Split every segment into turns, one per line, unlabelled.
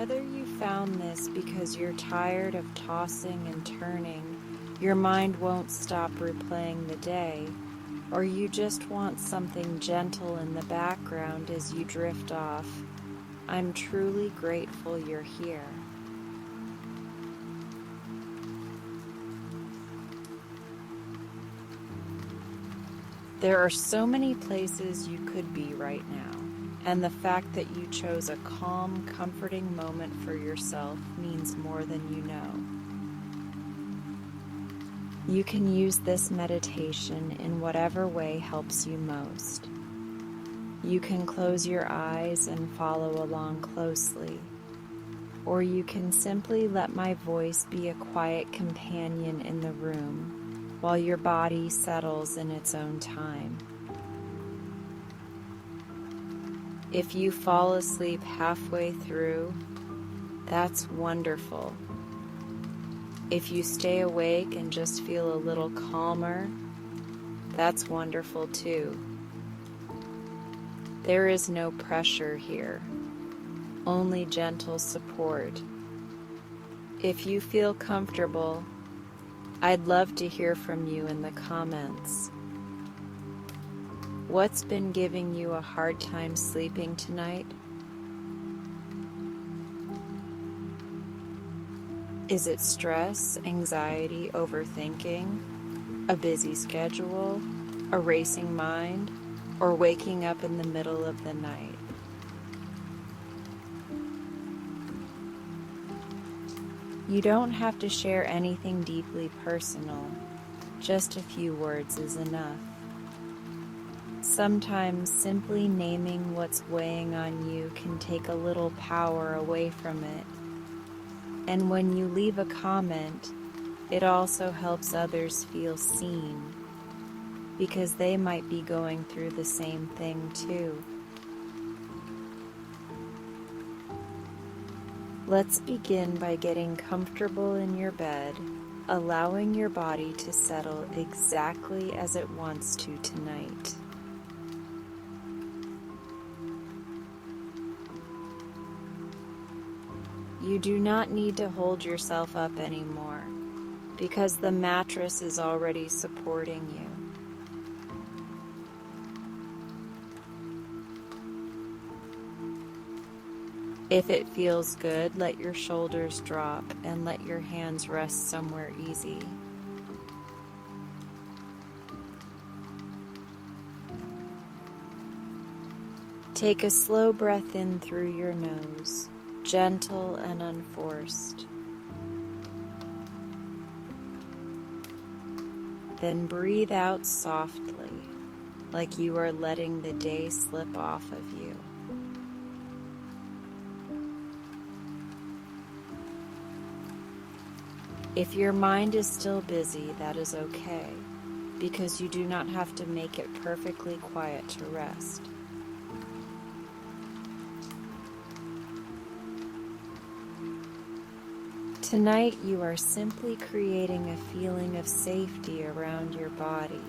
Whether you found this because you're tired of tossing and turning, your mind won't stop replaying the day, or you just want something gentle in the background as you drift off, I'm truly grateful you're here. There are so many places you could be right now, and the fact that you chose a calm, comforting moment for yourself means more than you know. You can use this meditation in whatever way helps you most. You can close your eyes and follow along closely, or you can simply let my voice be a quiet companion in the room while your body settles in its own time. If you fall asleep halfway through, that's wonderful. If you stay awake and just feel a little calmer, that's wonderful too. There is no pressure here, only gentle support. If you feel comfortable, I'd love to hear from you in the comments. What's been giving you a hard time sleeping tonight? Is it stress, anxiety, overthinking, a busy schedule, a racing mind, or waking up in the middle of the night? You don't have to share anything deeply personal. Just a few words is enough. Sometimes simply naming what's weighing on you can take a little power away from it. And when you leave a comment, it also helps others feel seen, because they might be going through the same thing too. Let's begin by getting comfortable in your bed, allowing your body to settle exactly as it wants to tonight. You do not need to hold yourself up anymore, because the mattress is already supporting you. If it feels good, let your shoulders drop and let your hands rest somewhere easy. Take a slow breath in through your nose, gentle and unforced. Then breathe out softly, like you are letting the day slip off of you. If your mind is still busy, that is okay, because you do not have to make it perfectly quiet to rest. Tonight, you are simply creating a feeling of safety around your body,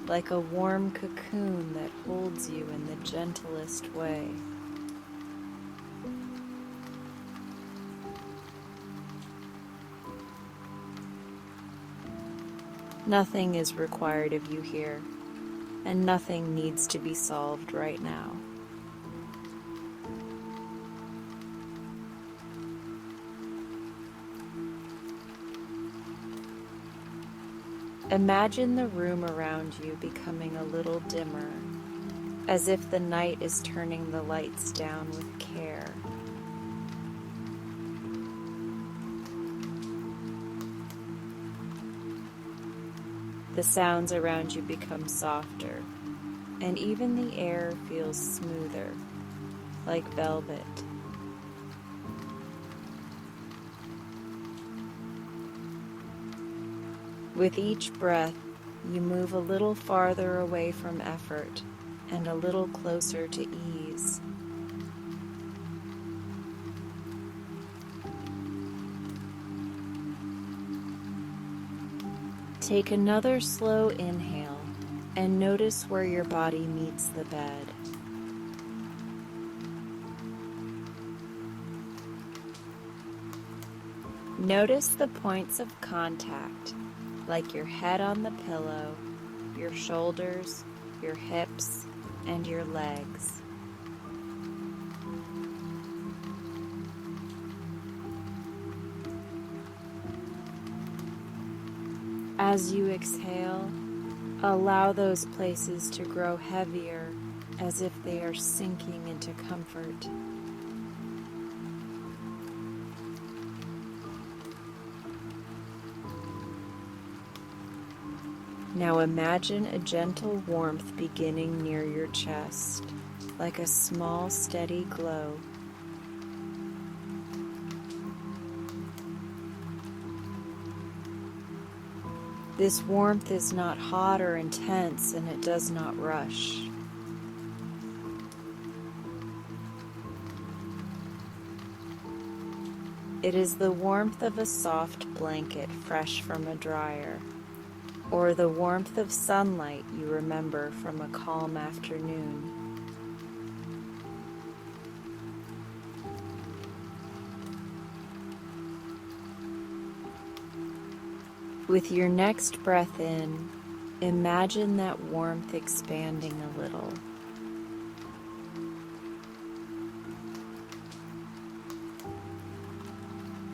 like a warm cocoon that holds you in the gentlest way. Nothing is required of you here, and nothing needs to be solved right now. Imagine the room around you becoming a little dimmer, as if the night is turning the lights down with care. The sounds around you become softer, and even the air feels smoother, like velvet. With each breath, you move a little farther away from effort and a little closer to ease. Take another slow inhale and notice where your body meets the bed. Notice the points of contact, like your head on the pillow, your shoulders, your hips, and your legs. As you exhale, allow those places to grow heavier as if they are sinking into comfort. Now imagine a gentle warmth beginning near your chest, like a small, steady glow. This warmth is not hot or intense, and it does not rush. It is the warmth of a soft blanket fresh from a dryer, or the warmth of sunlight you remember from a calm afternoon. With your next breath in, imagine that warmth expanding a little.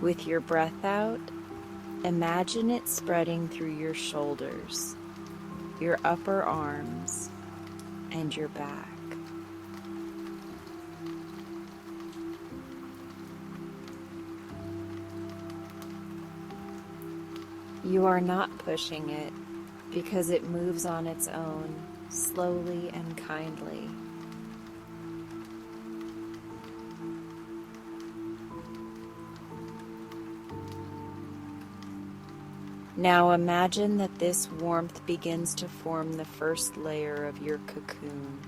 With your breath out, imagine it spreading through your shoulders, your upper arms, and your back. You are not pushing it because it moves on its own, slowly and kindly. Now imagine that this warmth begins to form the first layer of your cocoon.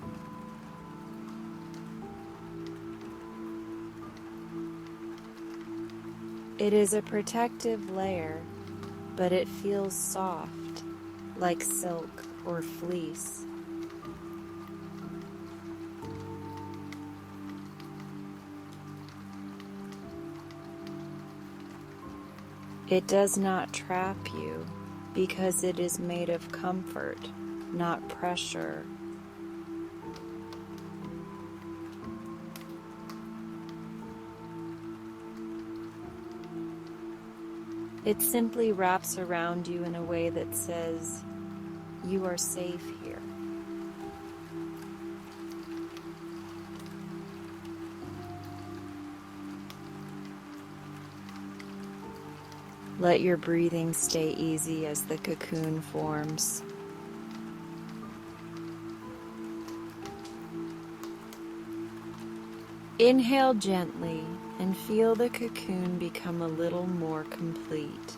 It is a protective layer, but it feels soft, like silk or fleece. It does not trap you because it is made of comfort, not pressure. It simply wraps around you in a way that says, "You are safe here." Let your breathing stay easy as the cocoon forms. Inhale gently and feel the cocoon become a little more complete.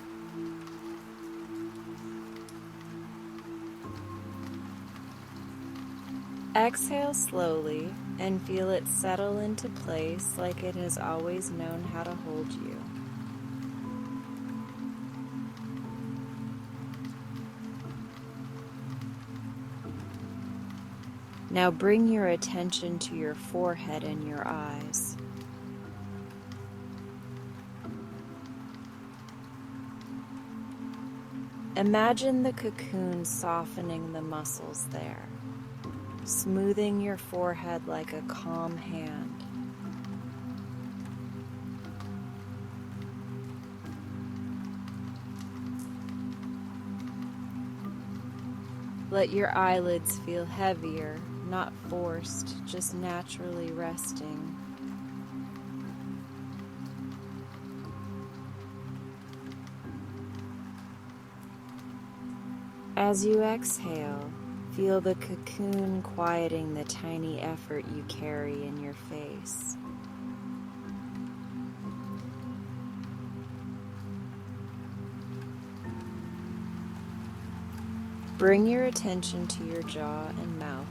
Exhale slowly and feel it settle into place like it has always known how to hold you. Now bring your attention to your forehead and your eyes. Imagine the cocoon softening the muscles there, smoothing your forehead like a calm hand. Let your eyelids feel heavier, not forced, just naturally resting. As you exhale, feel the cocoon quieting the tiny effort you carry in your face. Bring your attention to your jaw and mouth.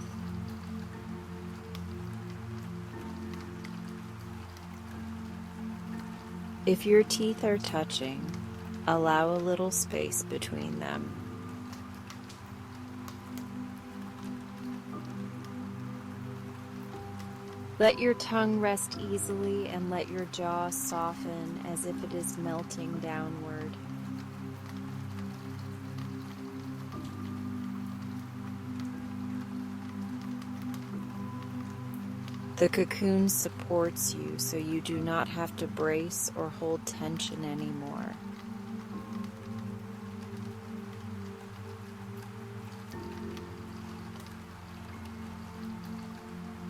If your teeth are touching, allow a little space between them. Let your tongue rest easily and let your jaw soften as if it is melting downward. The cocoon supports you so you do not have to brace or hold tension anymore.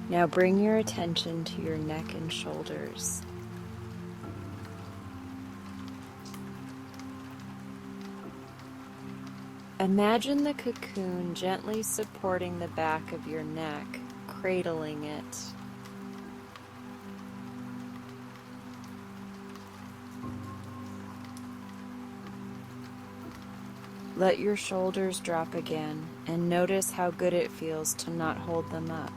Now bring your attention to your neck and shoulders. Imagine the cocoon gently supporting the back of your neck, cradling it. Let your shoulders drop again and notice how good it feels to not hold them up.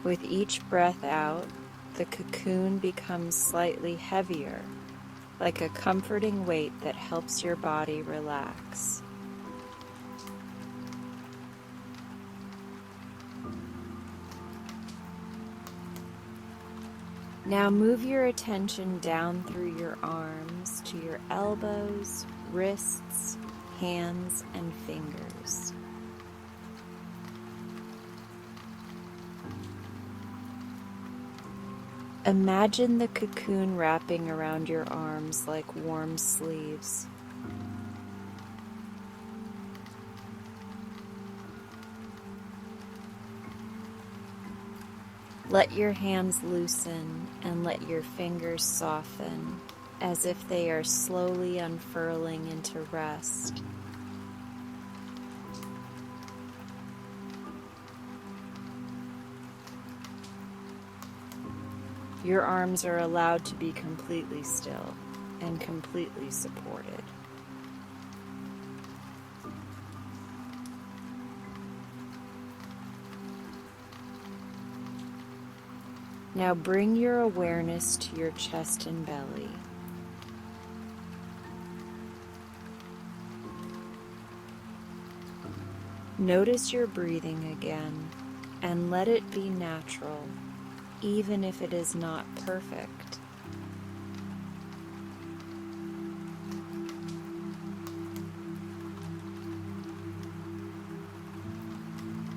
With each breath out, the cocoon becomes slightly heavier, like a comforting weight that helps your body relax. Now move your attention down through your arms to your elbows, wrists, hands, and fingers. Imagine the cocoon wrapping around your arms like warm sleeves. Let your hands loosen and let your fingers soften as if they are slowly unfurling into rest. Your arms are allowed to be completely still and completely supported. Now bring your awareness to your chest and belly. Notice your breathing again and let it be natural, even if it is not perfect.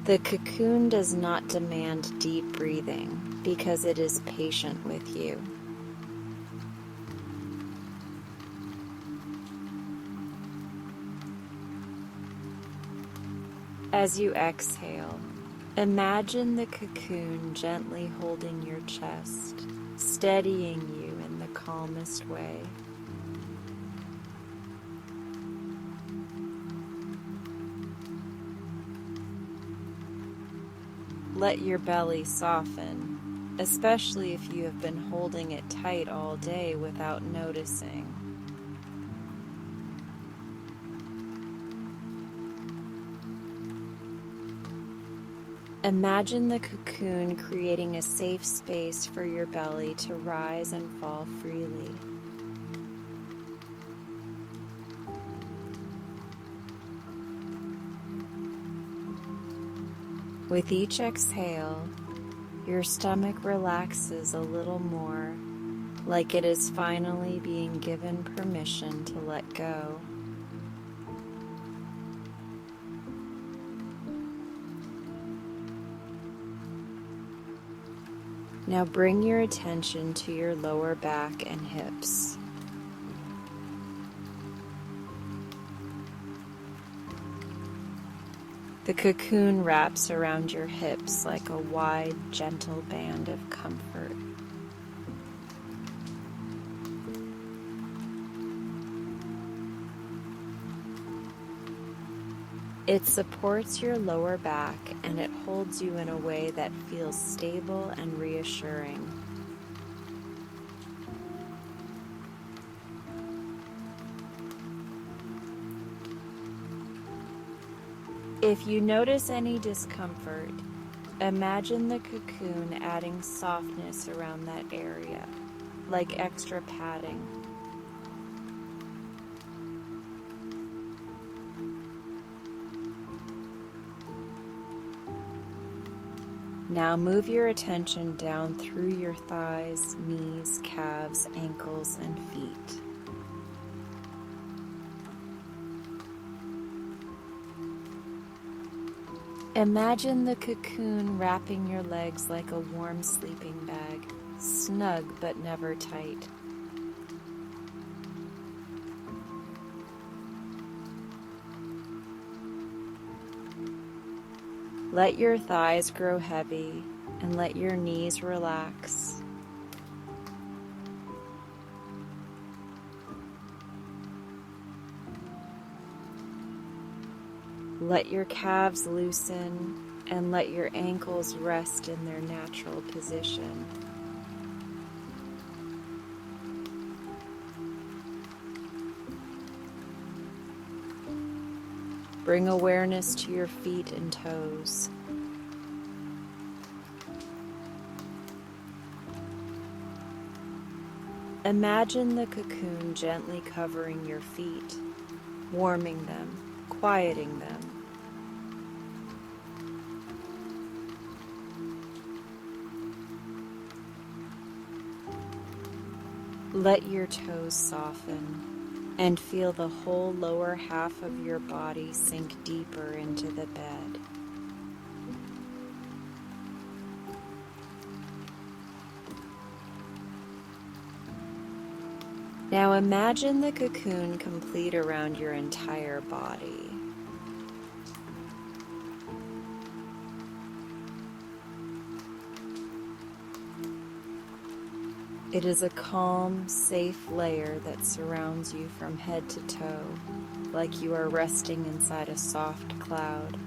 The cocoon does not demand deep breathing because it is patient with you. As you exhale, imagine the cocoon gently holding your chest, steadying you in the calmest way. Let your belly soften, especially if you have been holding it tight all day without noticing. Imagine the cocoon creating a safe space for your belly to rise and fall freely. With each exhale, your stomach relaxes a little more, like it is finally being given permission to let go. Now bring your attention to your lower back and hips. The cocoon wraps around your hips like a wide, gentle band of comfort. It supports your lower back and it holds you in a way that feels stable and reassuring. If you notice any discomfort, imagine the cocoon adding softness around that area, like extra padding. Now move your attention down through your thighs, knees, calves, ankles, and feet. Imagine the cocoon wrapping your legs like a warm sleeping bag, snug but never tight. Let your thighs grow heavy and let your knees relax. Let your calves loosen and let your ankles rest in their natural position. Bring awareness to your feet and toes. Imagine the cocoon gently covering your feet, warming them, quieting them. Let your toes soften and feel the whole lower half of your body sink deeper into the bed. Now imagine the cocoon complete around your entire body. It is a calm, safe layer that surrounds you from head to toe, like you are resting inside a soft cloud.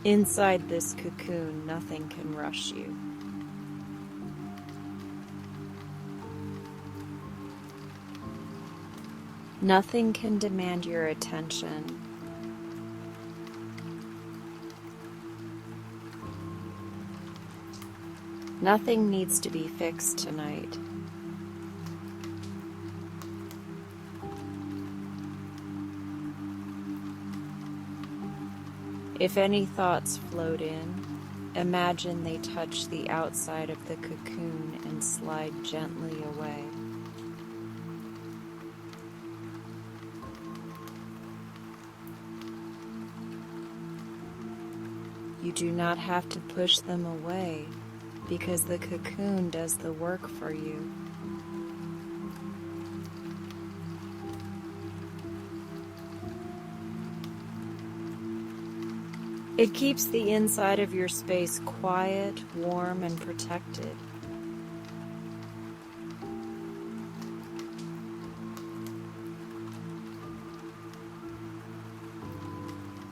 Inside this cocoon, nothing can rush you. Nothing can demand your attention. Nothing needs to be fixed tonight. If any thoughts float in, imagine they touch the outside of the cocoon and slide gently away. You do not have to push them away, because the cocoon does the work for you. It keeps the inside of your space quiet, warm, and protected.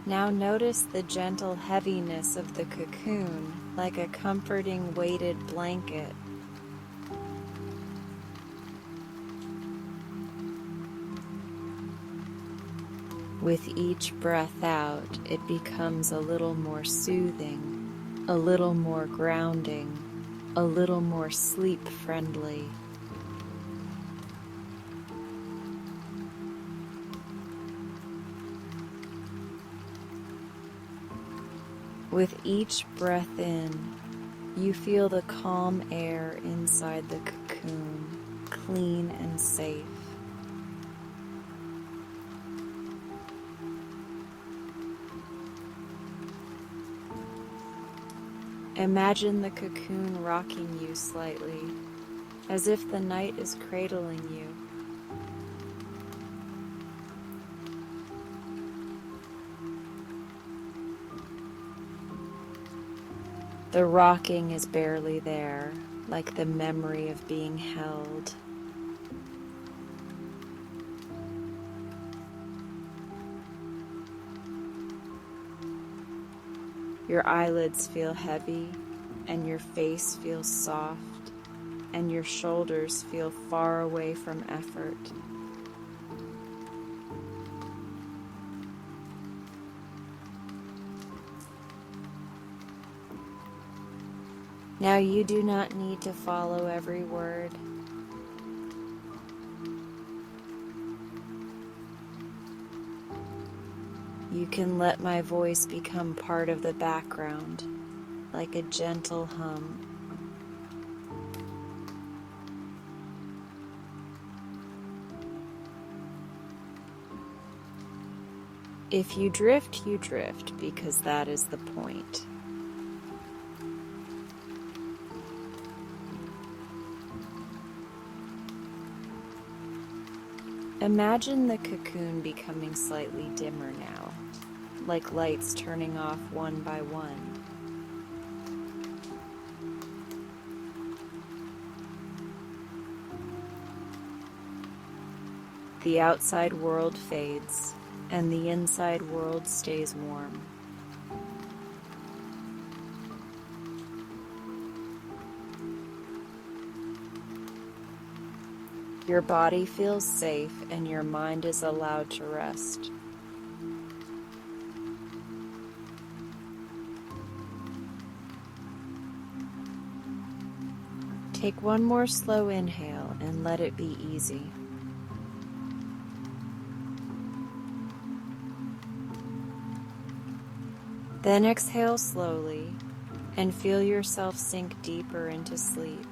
Now notice the gentle heaviness of the cocoon, like a comforting weighted blanket. With each breath out, it becomes a little more soothing, a little more grounding, a little more sleep-friendly. With each breath in, you feel the calm air inside the cocoon, clean and safe. Imagine the cocoon rocking you slightly, as if the night is cradling you. The rocking is barely there, like the memory of being held. Your eyelids feel heavy, and your face feels soft, and your shoulders feel far away from effort. Now you do not need to follow every word. You can let my voice become part of the background, like a gentle hum. If you drift, because that is the point. Imagine the cocoon becoming slightly dimmer now, like lights turning off one by one. The outside world fades, and the inside world stays warm. Your body feels safe and your mind is allowed to rest. Take one more slow inhale and let it be easy. Then exhale slowly and feel yourself sink deeper into sleep.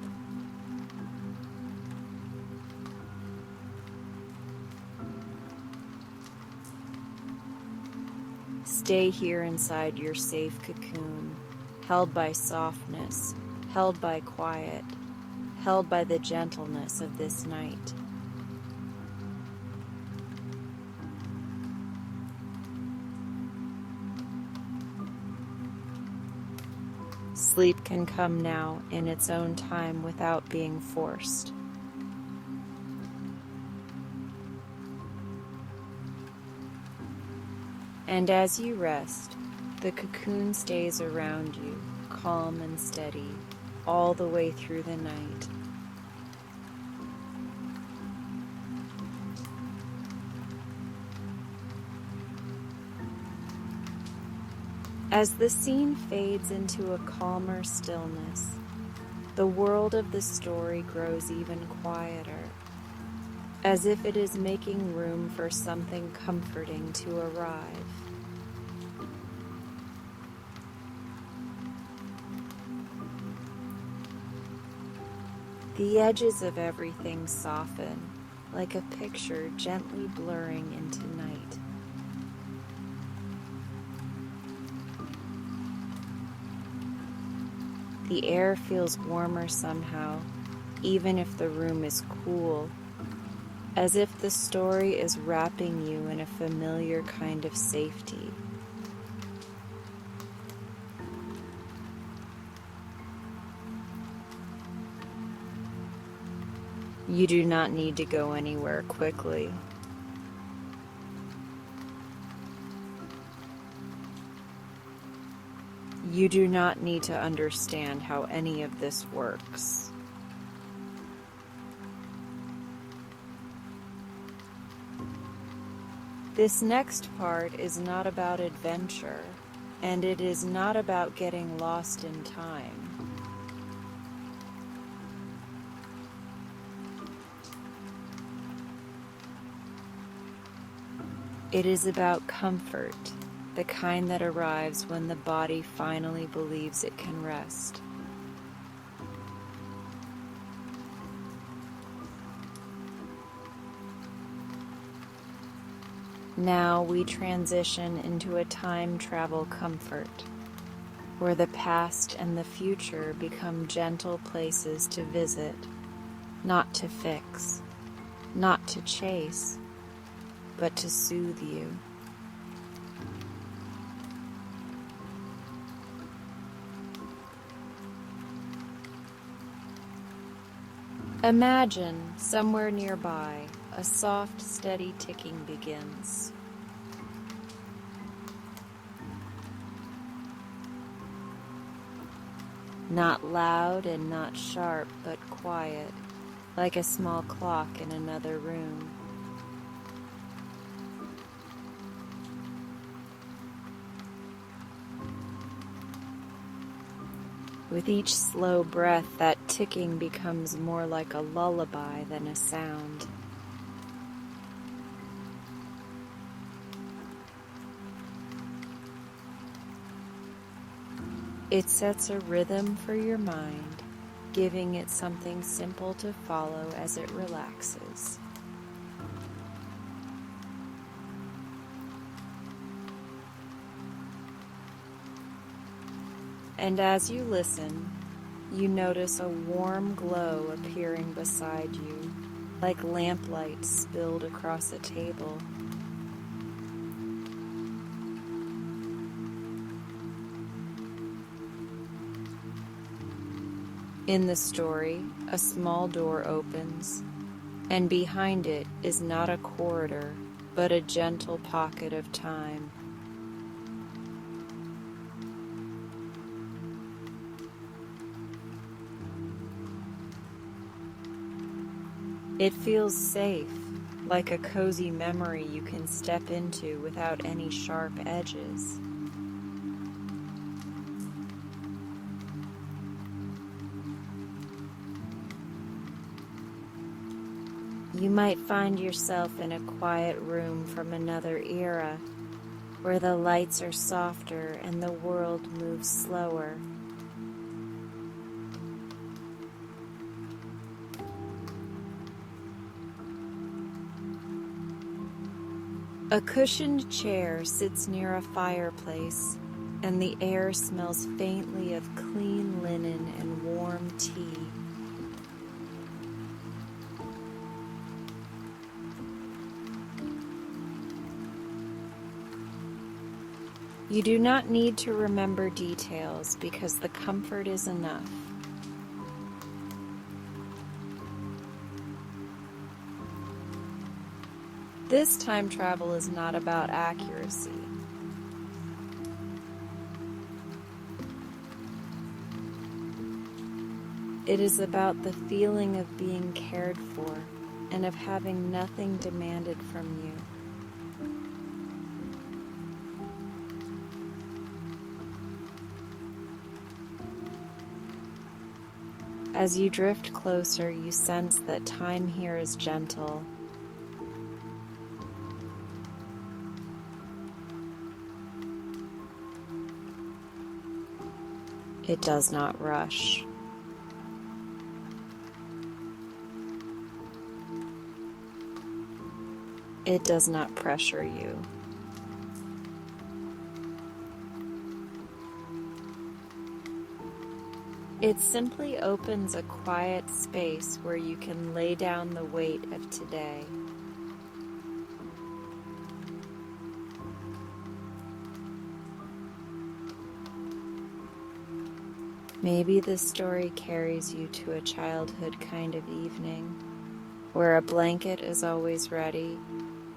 Stay here inside your safe cocoon, held by softness, held by quiet, held by the gentleness of this night. Sleep can come now in its own time without being forced. And as you rest, the cocoon stays around you, calm and steady, all the way through the night. As the scene fades into a calmer stillness, the world of the story grows even quieter, as if it is making room for something comforting to arrive. The edges of everything soften, like a picture gently blurring into night. The air feels warmer somehow, even if the room is cool, as if the story is wrapping you in a familiar kind of safety. You do not need to go anywhere quickly. You do not need to understand how any of this works. This next part is not about adventure, and it is not about getting lost in time. It is about comfort, the kind that arrives when the body finally believes it can rest. Now we transition into a time travel comfort, where the past and the future become gentle places to visit, not to fix, not to chase, but to soothe you. Imagine, somewhere nearby, a soft, steady ticking begins. Not loud and not sharp, but quiet, like a small clock in another room. With each slow breath, that ticking becomes more like a lullaby than a sound. It sets a rhythm for your mind, giving it something simple to follow as it relaxes. And as you listen, you notice a warm glow appearing beside you, like lamplight spilled across a table. In the story, a small door opens, and behind it is not a corridor, but a gentle pocket of time. It feels safe, like a cozy memory you can step into without any sharp edges. You might find yourself in a quiet room from another era, where the lights are softer and the world moves slower. A cushioned chair sits near a fireplace, and the air smells faintly of clean linen and warm tea. You do not need to remember details because the comfort is enough. This time travel is not about accuracy. It is about the feeling of being cared for and of having nothing demanded from you. As you drift closer, you sense that time here is gentle. It does not rush. It does not pressure you. It simply opens a quiet space where you can lay down the weight of today. Maybe this story carries you to a childhood kind of evening, where a blanket is always ready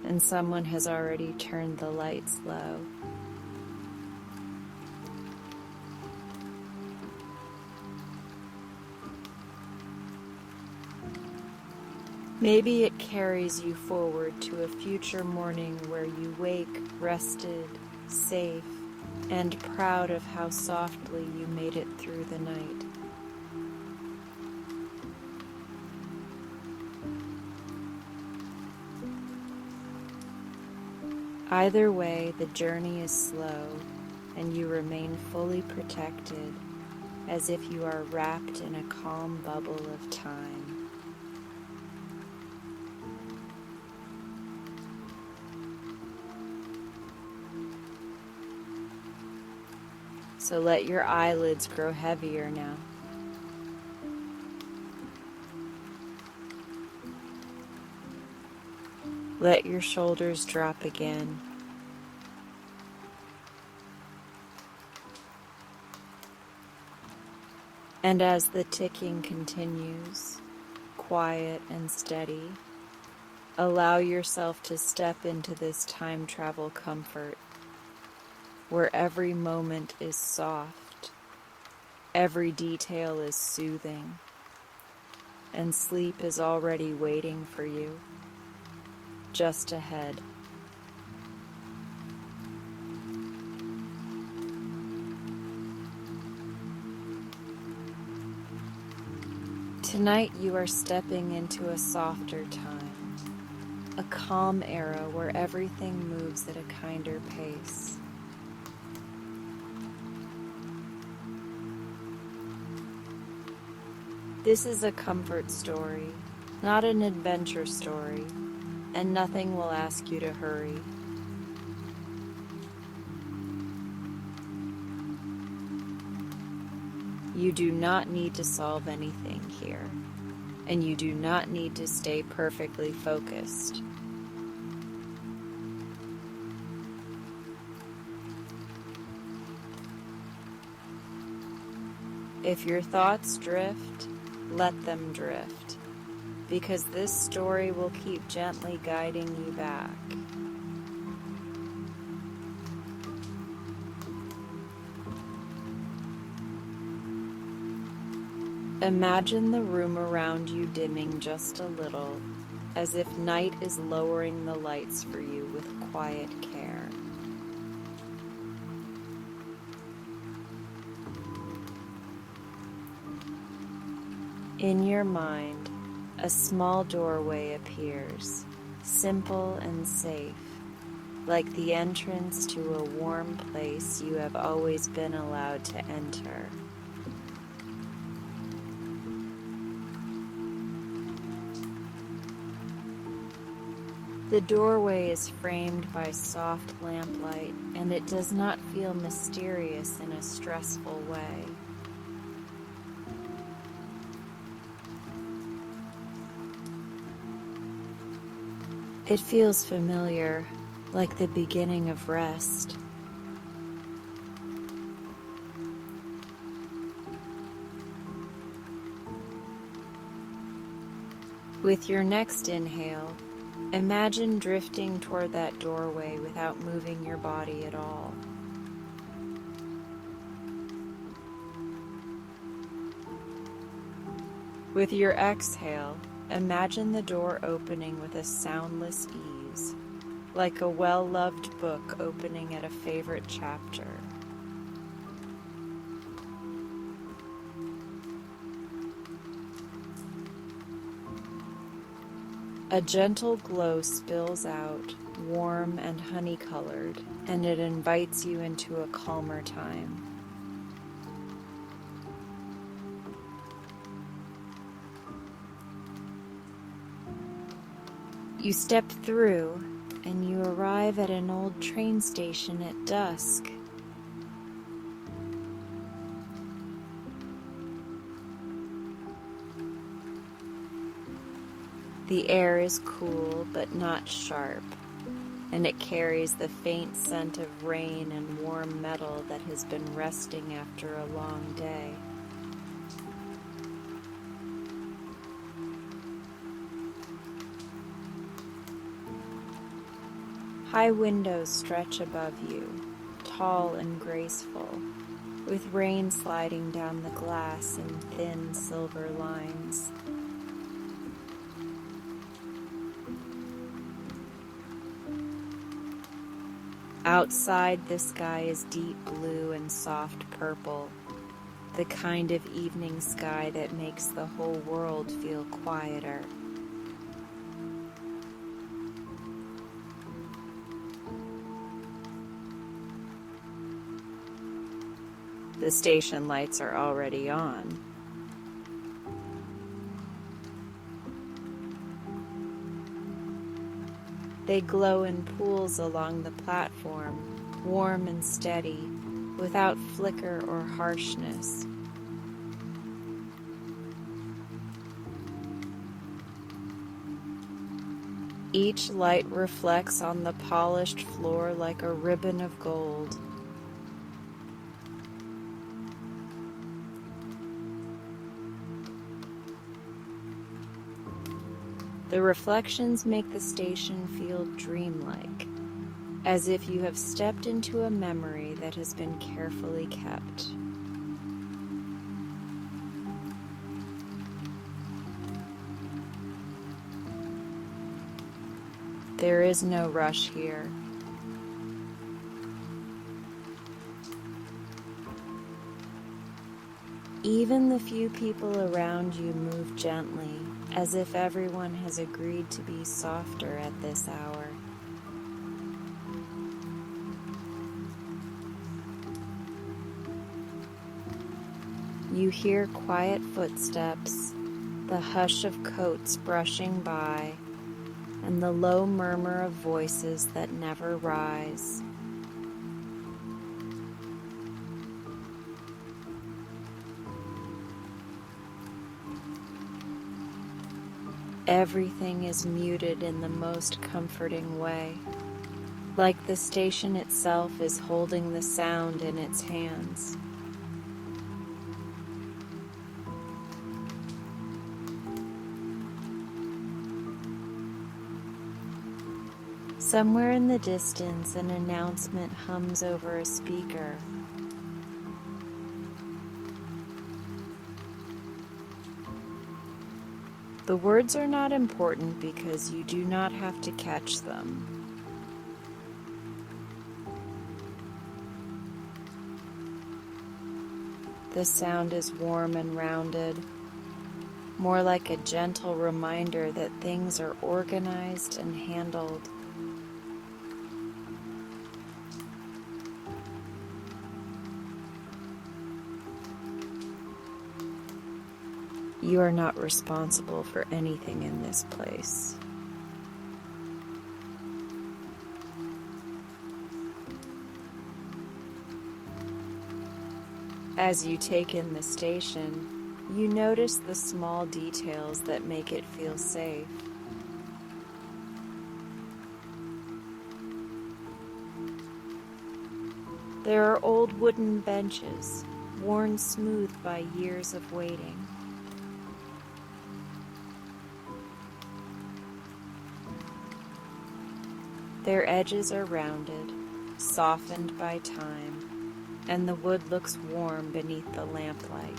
and someone has already turned the lights low. Maybe it carries you forward to a future morning where you wake rested, safe, and proud of how softly you made it through the night. Either way, the journey is slow, and you remain fully protected, as if you are wrapped in a calm bubble of time. So let your eyelids grow heavier now. Let your shoulders drop again. And as the ticking continues, quiet and steady, allow yourself to step into this time travel comfort, where every moment is soft, every detail is soothing, and sleep is already waiting for you, just ahead. Tonight you are stepping into a softer time, a calm era where everything moves at a kinder pace. This is a comfort story, not an adventure story, and nothing will ask you to hurry. You do not need to solve anything here, and you do not need to stay perfectly focused. If your thoughts drift, let them drift, because this story will keep gently guiding you back. Imagine the room around you dimming just a little, as if night is lowering the lights for you with quiet care. In your mind, a small doorway appears, simple and safe, like the entrance to a warm place you have always been allowed to enter. The doorway is framed by soft lamplight, and it does not feel mysterious in a stressful way. It feels familiar, like the beginning of rest. With your next inhale, imagine drifting toward that doorway without moving your body at all. With your exhale, imagine the door opening with a soundless ease, like a well-loved book opening at a favorite chapter. A gentle glow spills out, warm and honey-colored, and it invites you into a calmer time. You step through, and you arrive at an old train station at dusk. The air is cool but not sharp, and it carries the faint scent of rain and warm metal that has been resting after a long day. High windows stretch above you, tall and graceful, with rain sliding down the glass in thin silver lines. Outside, the sky is deep blue and soft purple, the kind of evening sky that makes the whole world feel quieter. The station lights are already on. They glow in pools along the platform, warm and steady, without flicker or harshness. Each light reflects on the polished floor like a ribbon of gold. The reflections make the station feel dreamlike, as if you have stepped into a memory that has been carefully kept. There is no rush here. Even the few people around you move gently, as if everyone has agreed to be softer at this hour. You hear quiet footsteps, the hush of coats brushing by, and the low murmur of voices that never rise. Everything is muted in the most comforting way, like the station itself is holding the sound in its hands. Somewhere in the distance, an announcement hums over a speaker. The words are not important because you do not have to catch them. The sound is warm and rounded, more like a gentle reminder that things are organized and handled. You are not responsible for anything in this place. As you take in the station, you notice the small details that make it feel safe. There are old wooden benches, worn smooth by years of waiting. Their edges are rounded, softened by time, and the wood looks warm beneath the lamplight.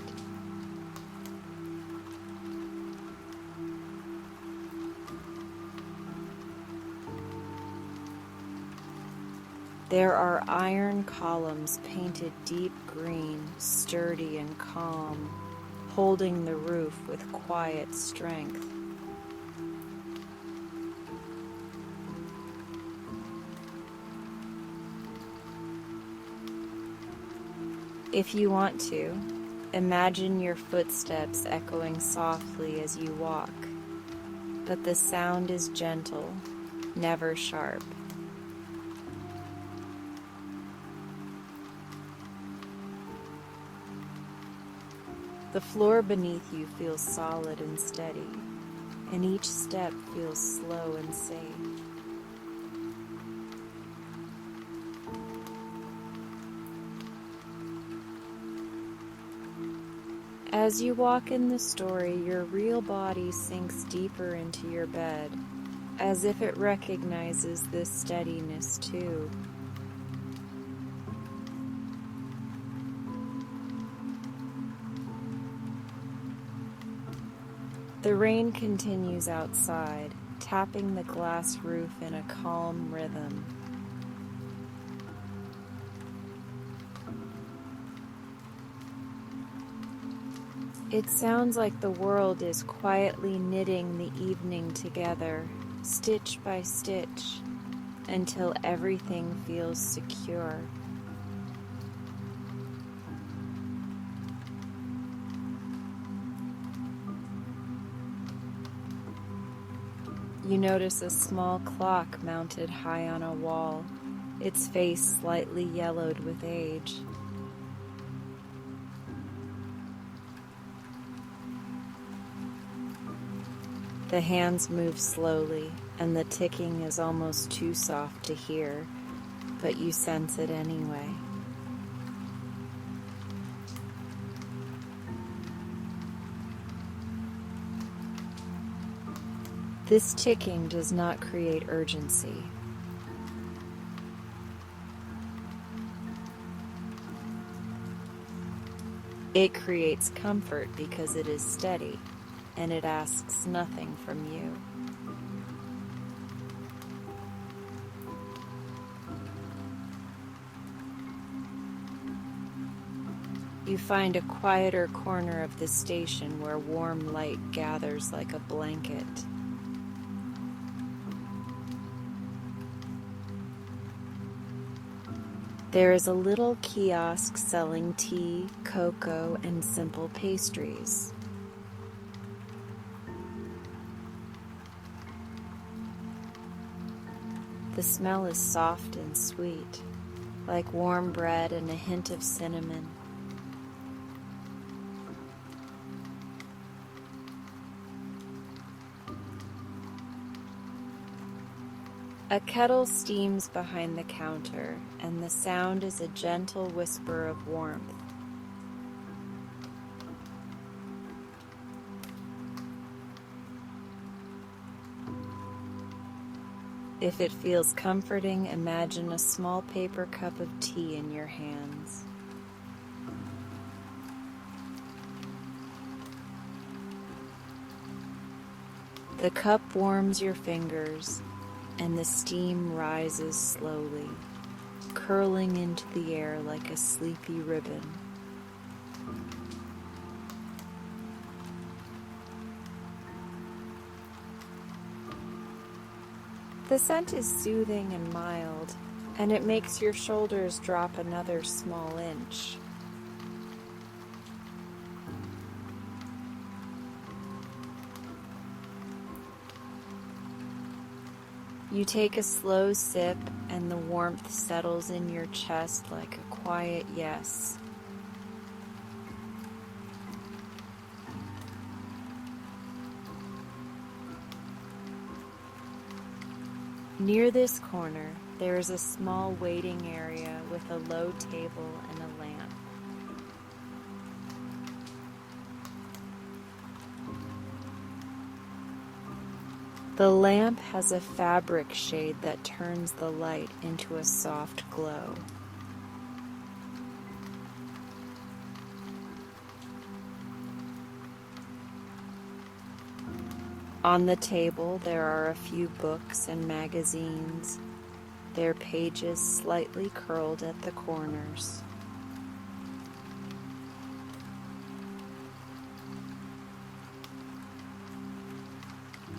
There are iron columns painted deep green, sturdy and calm, holding the roof with quiet strength. If you want to, imagine your footsteps echoing softly as you walk, but the sound is gentle, never sharp. The floor beneath you feels solid and steady, and each step feels slow and safe. As you walk in the story, your real body sinks deeper into your bed, as if it recognizes this steadiness too. The rain continues outside, tapping the glass roof in a calm rhythm. It sounds like the world is quietly knitting the evening together, stitch by stitch, until everything feels secure. You notice a small clock mounted high on a wall, its face slightly yellowed with age. The hands move slowly, and the ticking is almost too soft to hear, but you sense it anyway. This ticking does not create urgency. It creates comfort because it is steady, and it asks nothing from you. You find a quieter corner of the station where warm light gathers like a blanket. There is a little kiosk selling tea, cocoa, and simple pastries. The smell is soft and sweet, like warm bread and a hint of cinnamon. A kettle steams behind the counter, and the sound is a gentle whisper of warmth. If it feels comforting, imagine a small paper cup of tea in your hands. The cup warms your fingers, and the steam rises slowly, curling into the air like a sleepy ribbon. The scent is soothing and mild, and it makes your shoulders drop another small inch. You take a slow sip, and the warmth settles in your chest like a quiet yes. Near this corner, there is a small waiting area with a low table and a lamp. The lamp has a fabric shade that turns the light into a soft glow. On the table, there are a few books and magazines, their pages slightly curled at the corners.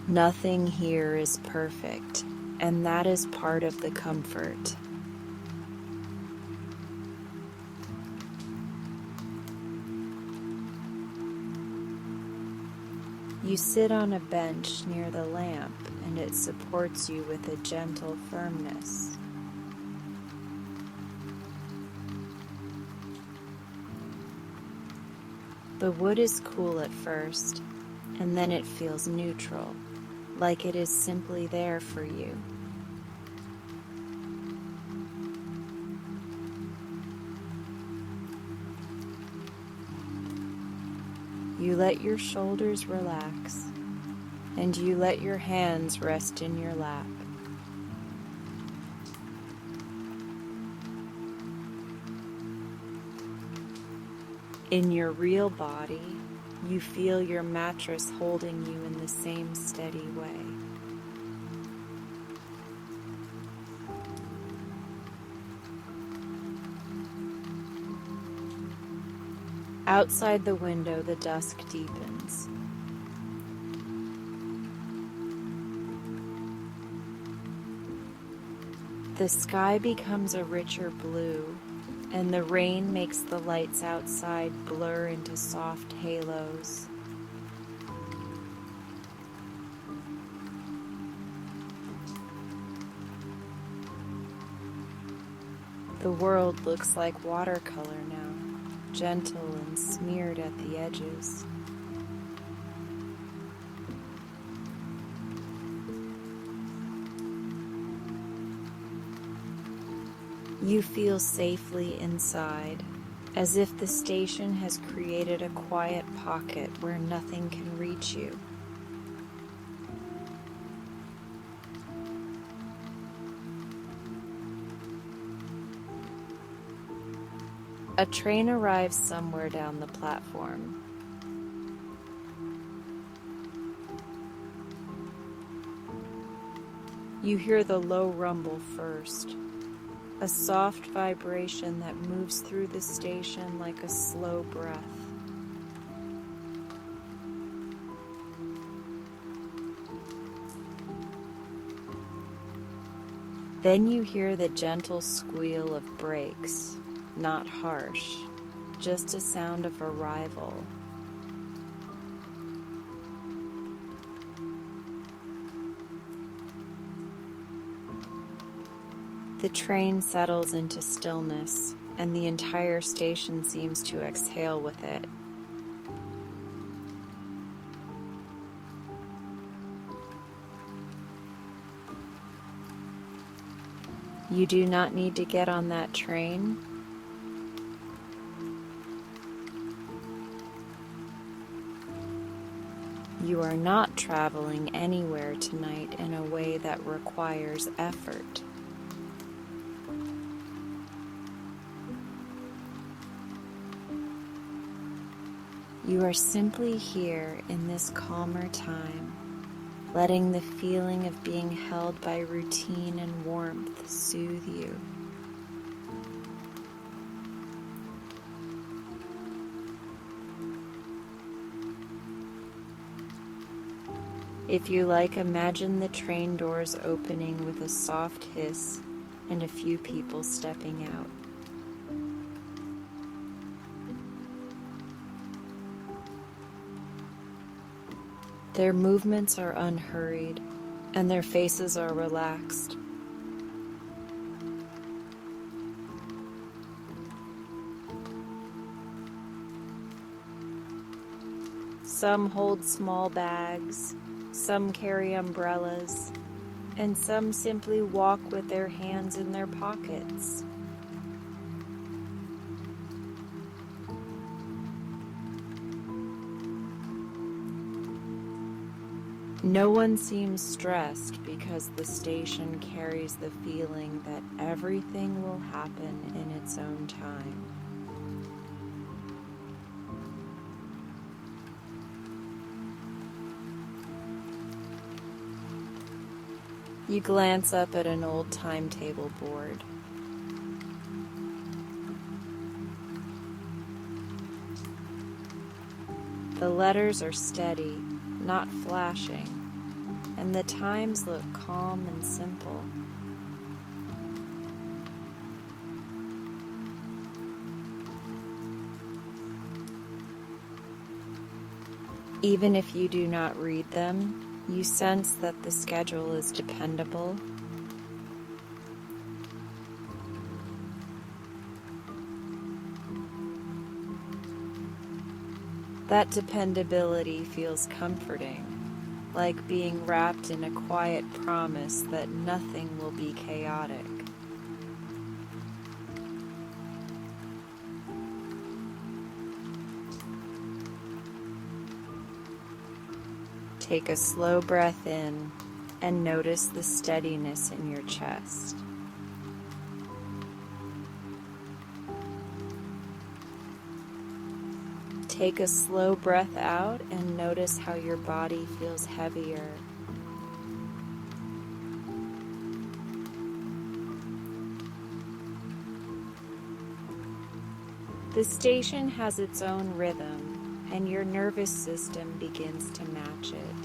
Nothing here is perfect, and that is part of the comfort. You sit on a bench near the lamp, and it supports you with a gentle firmness. The wood is cool at first, and then it feels neutral, like it is simply there for you. You let your shoulders relax, and you let your hands rest in your lap. In your real body, you feel your mattress holding you in the same steady way. Outside the window, the dusk deepens. The sky becomes a richer blue, and the rain makes the lights outside blur into soft halos. The world looks like watercolor now, gentle and smeared at the edges. You feel safely inside, as if the station has created a quiet pocket where nothing can reach you. A train arrives somewhere down the platform. You hear the low rumble first, a soft vibration that moves through the station like a slow breath. Then you hear the gentle squeal of brakes, not harsh, just a sound of arrival. The train settles into stillness, and the entire station seems to exhale with it. You do not need to get on that train. You are not traveling anywhere tonight in a way that requires effort. You are simply here in this calmer time, letting the feeling of being held by routine and warmth soothe you. If you like, imagine the train doors opening with a soft hiss and a few people stepping out. Their movements are unhurried, and their faces are relaxed. Some hold small bags, some carry umbrellas, and some simply walk with their hands in their pockets. No one seems stressed because the station carries the feeling that everything will happen in its own time. You glance up at an old timetable board. The letters are steady, not flashing, and the times look calm and simple. Even if you do not read them, you sense that the schedule is dependable. That dependability feels comforting, like being wrapped in a quiet promise that nothing will be chaotic. Take a slow breath in and notice the steadiness in your chest. Take a slow breath out and notice how your body feels heavier. The station has its own rhythm, and your nervous system begins to match it.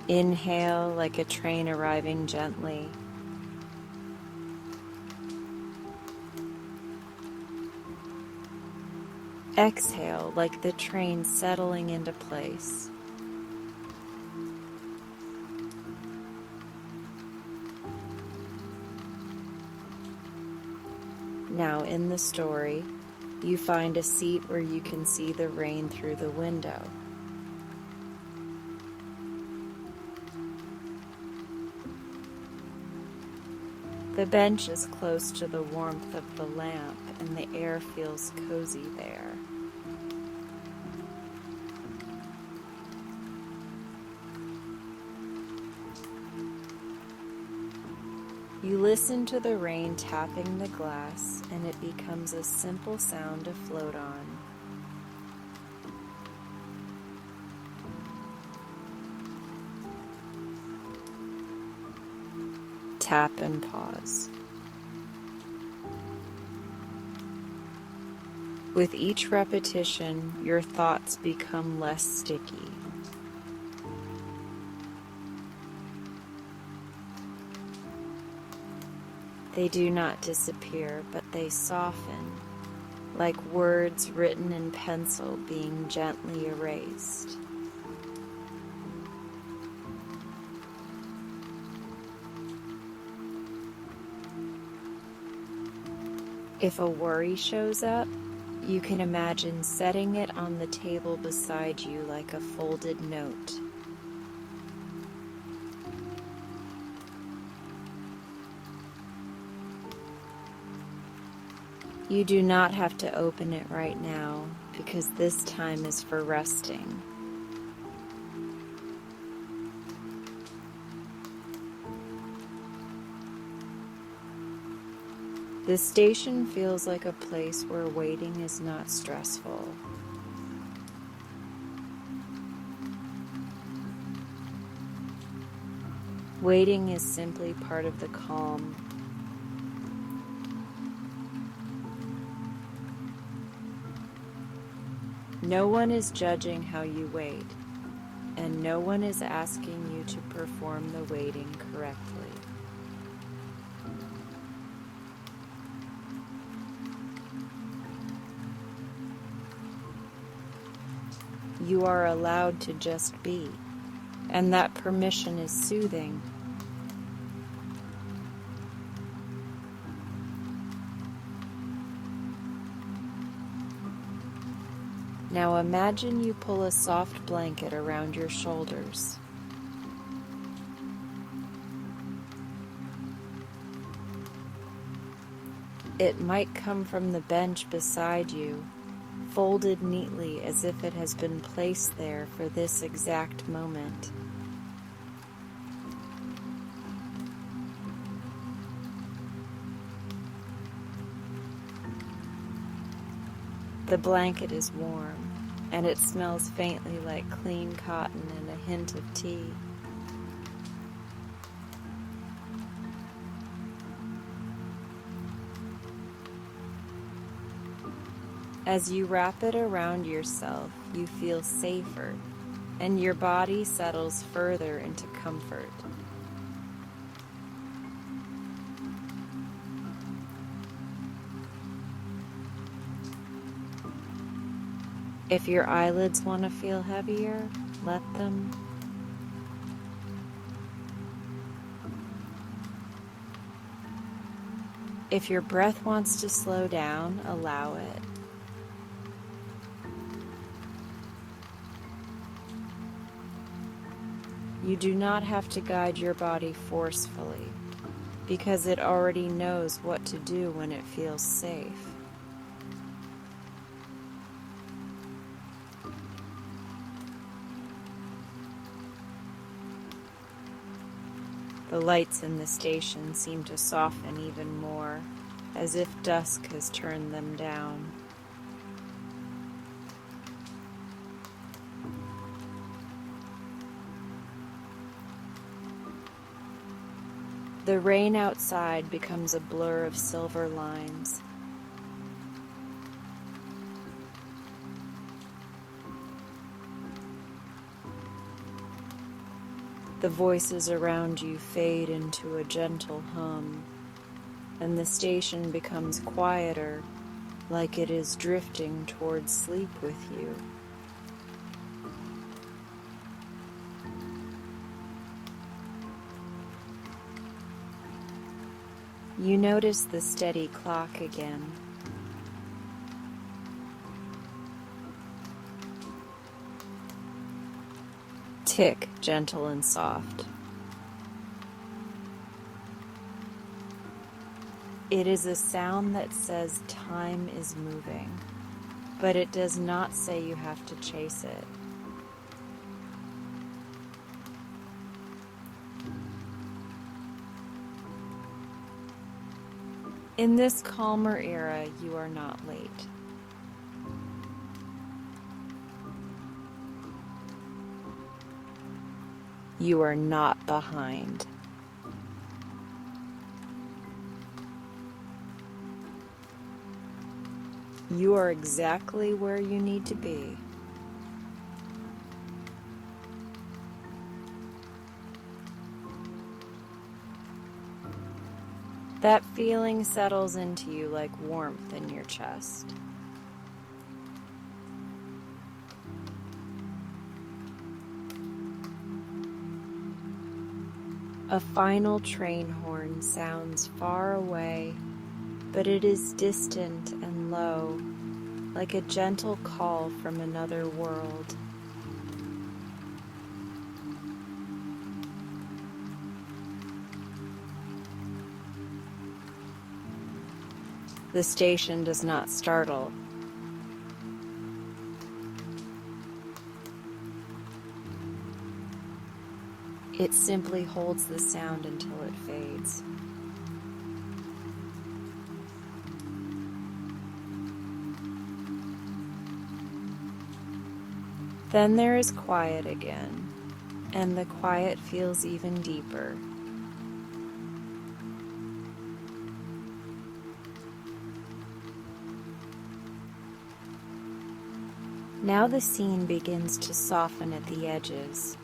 Inhale like a train arriving gently. Exhale like the train settling into place. Now in the story, you find a seat where you can see the rain through the window. The bench is close to the warmth of the lamp, and the air feels cozy there. You listen to the rain tapping the glass, and it becomes a simple sound to float on. Tap and pause. With each repetition, your thoughts become less sticky. They do not disappear, but they soften, like words written in pencil being gently erased. If a worry shows up, you can imagine setting it on the table beside you like a folded note. You do not have to open it right now because this time is for resting. This station feels like a place where waiting is not stressful. Waiting is simply part of the calm. No one is judging how you wait, and no one is asking you to perform the waiting correctly. You are allowed to just be, and that permission is soothing. Now imagine you pull a soft blanket around your shoulders. It might come from the bench beside you, folded neatly as if it has been placed there for this exact moment. The blanket is warm, and it smells faintly like clean cotton and a hint of tea. As you wrap it around yourself, you feel safer, and your body settles further into comfort. If your eyelids want to feel heavier, let them. If your breath wants to slow down, allow it. You do not have to guide your body forcefully, because it already knows what to do when it feels safe. The lights in the station seem to soften even more, as if dusk has turned them down. The rain outside becomes a blur of silver lines. The voices around you fade into a gentle hum, and the station becomes quieter, like it is drifting towards sleep with you. You notice the steady clock again. Tick, gentle and soft. It is a sound that says time is moving, but it does not say you have to chase it. In this calmer era, you are not late. You are not behind. You are exactly where you need to be. That feeling settles into you like warmth in your chest. A final train horn sounds far away, but it is distant and low, like a gentle call from another world. The station does not startle. It simply holds the sound until it fades. Then there is quiet again, and the quiet feels even deeper. Now the scene begins to soften at the edges.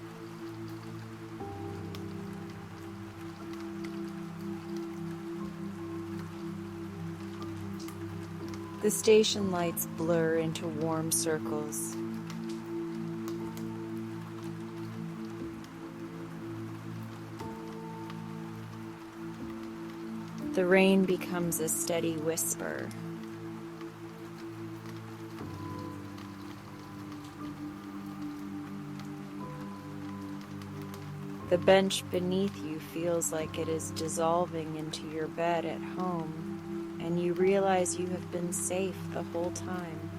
The station lights blur into warm circles. The rain becomes a steady whisper. The bench beneath you feels like it is dissolving into your bed at home, and you realize you have been safe the whole time.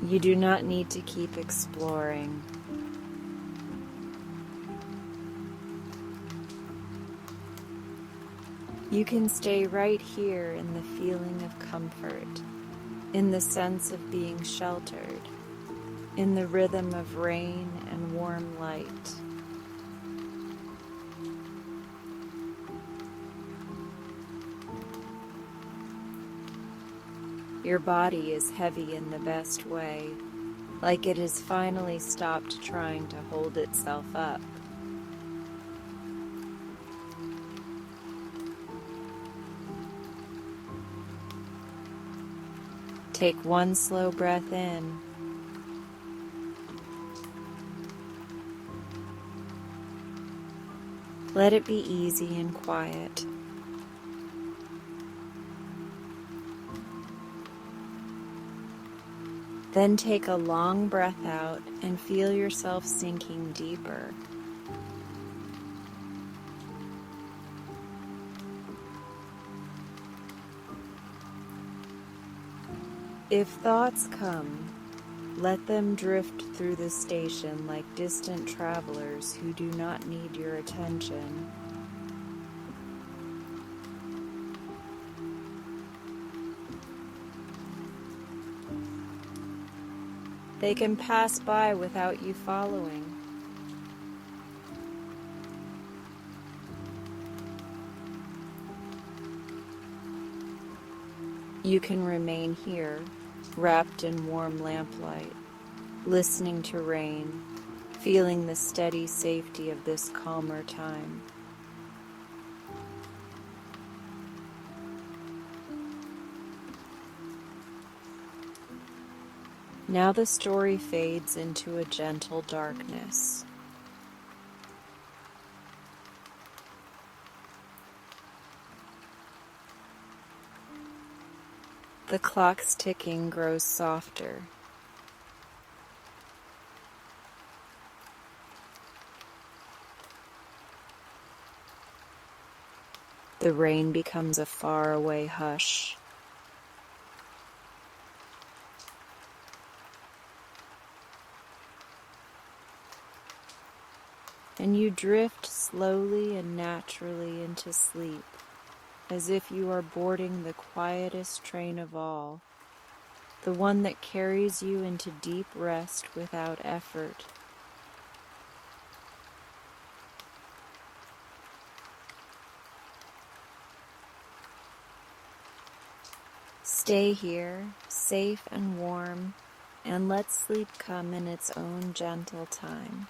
You do not need to keep exploring. You can stay right here in the feeling of comfort, in the sense of being sheltered, in the rhythm of rain and warm light. Your body is heavy in the best way, like it has finally stopped trying to hold itself up. Take one slow breath in. Let it be easy and quiet. Then take a long breath out and feel yourself sinking deeper. If thoughts come, let them drift through the station like distant travelers who do not need your attention. They can pass by without you following. You can remain here, wrapped in warm lamplight, listening to rain, feeling the steady safety of this calmer time. Now the story fades into a gentle darkness. The clock's ticking grows softer. The rain becomes a faraway hush. And you drift slowly and naturally into sleep, as if you are boarding the quietest train of all, the one that carries you into deep rest without effort. Stay here, safe and warm, and let sleep come in its own gentle time.